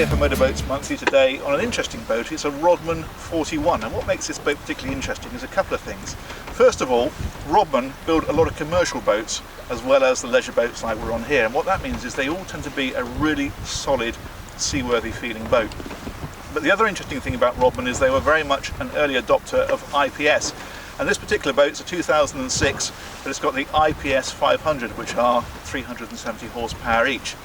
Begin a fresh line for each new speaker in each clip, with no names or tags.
here for Motorboats Monthly today on an interesting boat. It's a Rodman 41, and what makes this boat particularly interesting is a couple of things. First of all, Rodman build a lot of commercial boats as well as the leisure boats like we're on here, and what that means is they all tend to be a really solid, seaworthy feeling boat. But the other interesting thing about Rodman is they were very much an early adopter of IPS, and this particular boat's a 2006, but it's got the IPS 500, which are 370 horsepower each.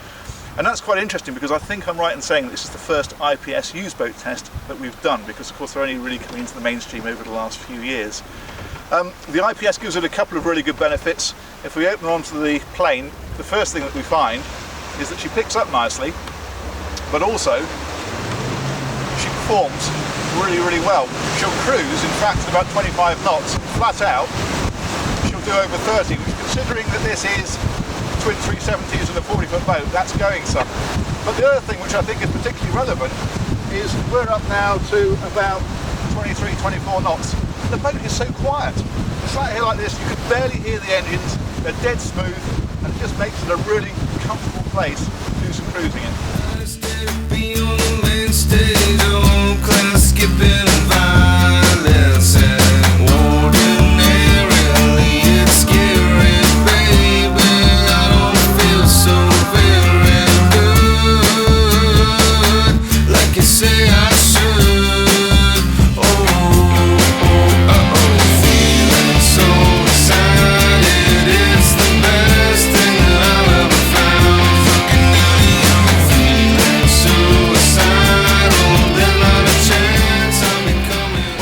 And that's quite interesting because I think I'm right in saying that this is the first IPS used boat test that we've done, because of course they're only really coming into the mainstream over the last few years. The IPS gives it a couple of really good benefits. If we open her onto the plane, the first thing that we find is that she picks up nicely, but also she performs really well. She'll cruise, in fact, at about 25 knots, flat out. She'll do over 30, which, considering that this is twin 370s and a 40-foot boat, that's going some. But the other thing which I think is particularly relevant is we're up now to about 23, 24 knots. The boat is so quiet. It's like here like this, you can barely hear the engines, they're dead smooth, and it just makes it a really comfortable place to do some cruising in.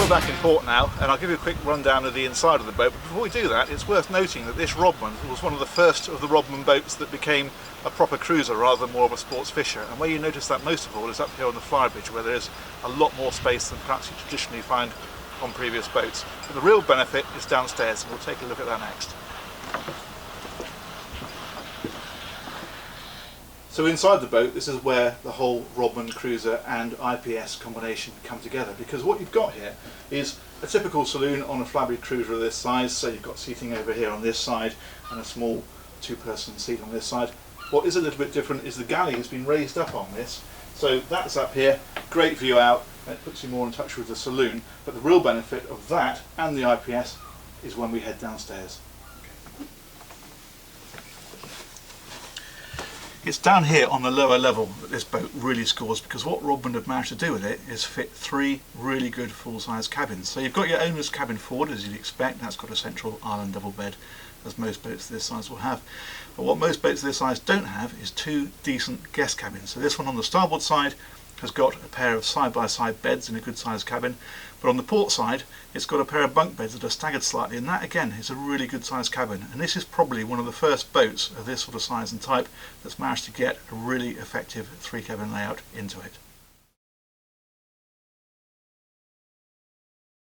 Back in port now, and I'll give you a quick rundown of the inside of the boat. But before we do that, it's worth noting that this Rodman was one of the first of the Rodman boats that became a proper cruiser rather than more of a sports fisher. And where you notice that most of all is up here on the flybridge, where there is a lot more space than perhaps you traditionally find on previous boats. But the real benefit is downstairs, and we'll take a look at that next. So inside the boat, this is where the whole Rodman cruiser and IPS combination come together, because what you've got here is a typical saloon on a flybridge cruiser of this size. So you've got seating over here on this side and a small two-person seat on this side. What is a little bit different is the galley has been raised up on this, so that's up here, great view out, and it puts you more in touch with the saloon. But the real benefit of that and the IPS is when we head downstairs. It's down here on the lower level that this boat really scores, because what Rodman have managed to do with it is fit three really good full-size cabins. So you've got your owner's cabin forward, as you'd expect. That's got a central island double bed, as most boats this size will have. But what most boats this size don't have is two decent guest cabins. So this one on the starboard side has got a pair of side-by-side beds in a good sized cabin, but on the port side it's got a pair of bunk beds that are staggered slightly, and that again is a really good sized cabin. And this is probably one of the first boats of this sort of size and type that's managed to get a really effective three cabin layout into it.